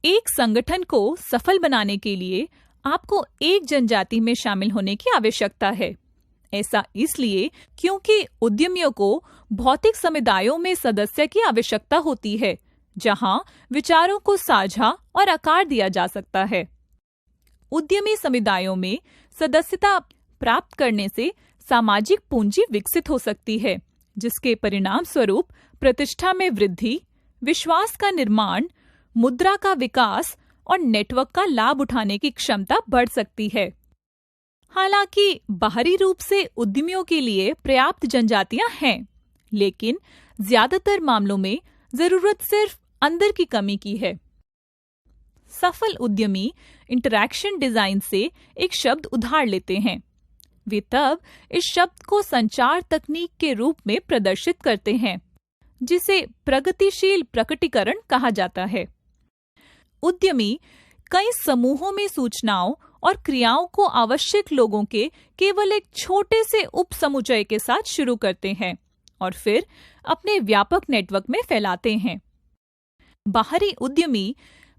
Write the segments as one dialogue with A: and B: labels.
A: एक संगठन को सफल बनाने के लिए आपको एक जनजाति में शामिल होने की आवश्यकता है। ऐसा इसलिए क्योंकि उद्यमियों को भौतिक समुदायों में सदस्य की आवश्यकता होती है, जहां विचारों को साझा और आकार दिया जा सकता है। उद्यमी समुदायों में सदस्यता प्राप्त करने से सामाजिक पूंजी विकसित हो सकती है, जिसके परिणाम स्वरूप प्रतिष्ठा में वृद्धि, विश्वास का निर्माण, मुद्रा का विकास और नेटवर्क का लाभ उठाने की क्षमता बढ़ सकती है। हालांकि बाहरी रूप से उद्यमियों के लिए पर्याप्त जनजातियां हैं, लेकिन ज्यादातर मामलों में जरूरत सिर्फ अंदर की कमी की है। सफल उद्यमी इंटरैक्शन डिजाइन से एक शब्द उधार लेते हैं। वे तब इस शब्द को संचार तकनीक के रूप में प्रदर्शित करते हैं, जिसे प्रगतिशील प्रकटीकरण कहा जाता है। उद्यमी कई समूहों में सूचनाओं और क्रियाओं को आवश्यक लोगों के केवल एक छोटे से उप समुच्चय के साथ शुरू करते हैं और फिर अपने व्यापक नेटवर्क में फैलाते हैं। बाहरी उद्यमी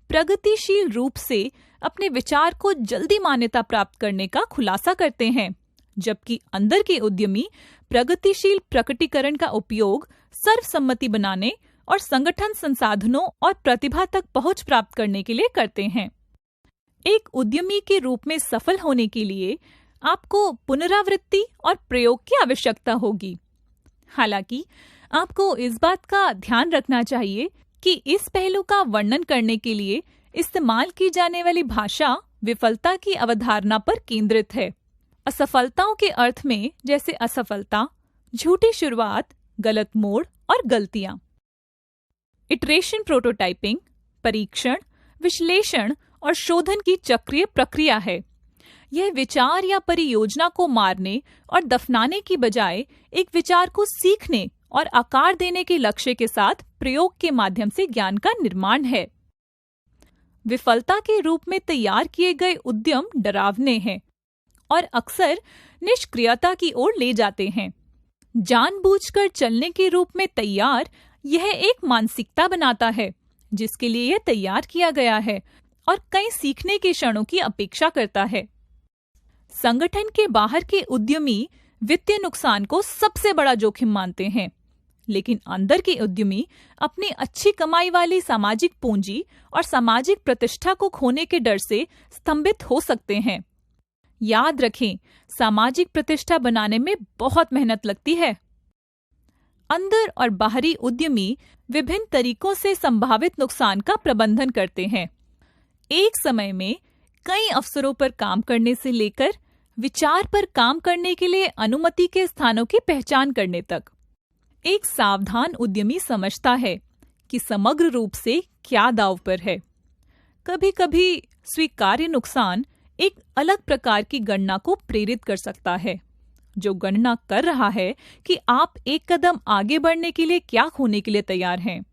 A: प्रगतिशील रूप से अपने विचार को जल्दी मान्यता प्राप्त करने का खुलासा करते हैं, जबकि अंदर के उद्यमी प्रगतिशील प्रकटीकरण का उपयोग सर्वसम्मति बनाने और संगठन संसाधनों और प्रतिभा तक पहुंच प्राप्त करने के लिए करते हैं। एक उद्यमी के रूप में सफल होने के लिए आपको पुनरावृत्ति और प्रयोग की आवश्यकता होगी। हालांकि आपको इस बात का ध्यान रखना चाहिए कि इस पहलू का वर्णन करने के लिए इस्तेमाल की जाने वाली भाषा विफलता की अवधारणा पर केंद्रित है। असफलताओं के अर्थ में जैसे असफलता, झूठी शुरुआत, गलत मोड़ और गलतियां। इटरेशन प्रोटोटाइपिंग परीक्षण, विश्लेषण और शोधन की चक्रीय प्रक्रिया है। यह विचार या परियोजना को मारने और दफनाने की बजाय एक विचार को सीखने और आकार देने के लक्ष्य के साथ प्रयोग के माध्यम से ज्ञान का निर्माण है। विफलता के रूप में तैयार किए गए उद्यम डरावने हैं और अक्सर निष्क्रियता की ओर ले जाते हैं। जानबूझकर चलने के रूप में तैयार यह एक मानसिकता बनाता है जिसके लिए यह तैयार किया गया है और कई सीखने के क्षणों की अपेक्षा करता है। संगठन के बाहर के उद्यमी वित्तीय नुकसान को सबसे बड़ा जोखिम मानते हैं, लेकिन अंदर के उद्यमी अपनी अच्छी कमाई वाली सामाजिक पूंजी और सामाजिक प्रतिष्ठा को खोने के डर से स्तंभित हो सकते हैं। याद रखें, सामाजिक प्रतिष्ठा बनाने में बहुत मेहनत लगती है। अंदर और बाहरी उद्यमी विभिन्न तरीकों से संभावित नुकसान का प्रबंधन करते हैं। एक समय में कई अवसरों पर काम करने से लेकर विचार पर काम करने के लिए अनुमति के स्थानों की पहचान करने तक, एक सावधान उद्यमी समझता है कि समग्र रूप से क्या दांव पर है। कभी-कभी स्वीकार्य नुकसान एक अलग प्रकार की गणना को प्रेरित कर सकता है, जो गणना कर रहा है कि आप एक कदम आगे बढ़ने के लिए क्या खोने के लिए तैयार हैं।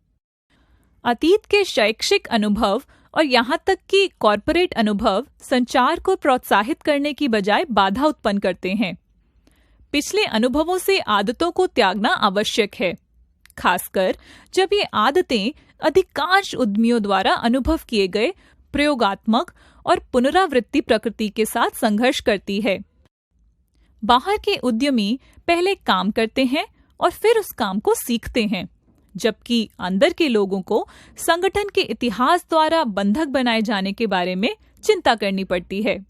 A: अतीत के शैक्षिक अनुभव और यहाँ तक कि कॉर्पोरेट अनुभव संचार को प्रोत्साहित करने की बजाय बाधा उत्पन्न करते हैं। पिछले अनुभवों से आदतों को त्यागना आवश्यक है, खासकर जब ये आदतें अधिकांश उद्यमियों द्वारा अनुभव किए गए प्रयोगात्मक और पुनरावृत्ति प्रकृति के साथ संघर्ष करती है। बाहर के उद्यमी पहले काम करते हैं और फिर उस काम को सीखते हैं, जबकि अंदर के लोगों को संगठन के इतिहास द्वारा बंधक बनाए जाने के बारे में चिंता करनी पड़ती है।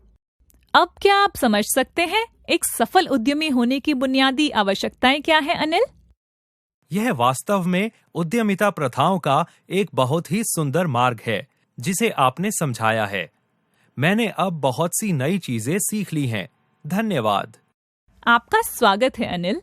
A: अब क्या आप समझ सकते हैं एक सफल उद्यमी होने की बुनियादी आवश्यकताएं क्या हैं, अनिल?
B: यह वास्तव में उद्यमिता प्रथाओं का एक बहुत ही सुंदर मार्ग है जिसे आपने समझाया है। मैंने अब बहुत सी नई चीजें सीख ली हैं। धन्यवाद।
A: आपका स्वागत है, अनिल।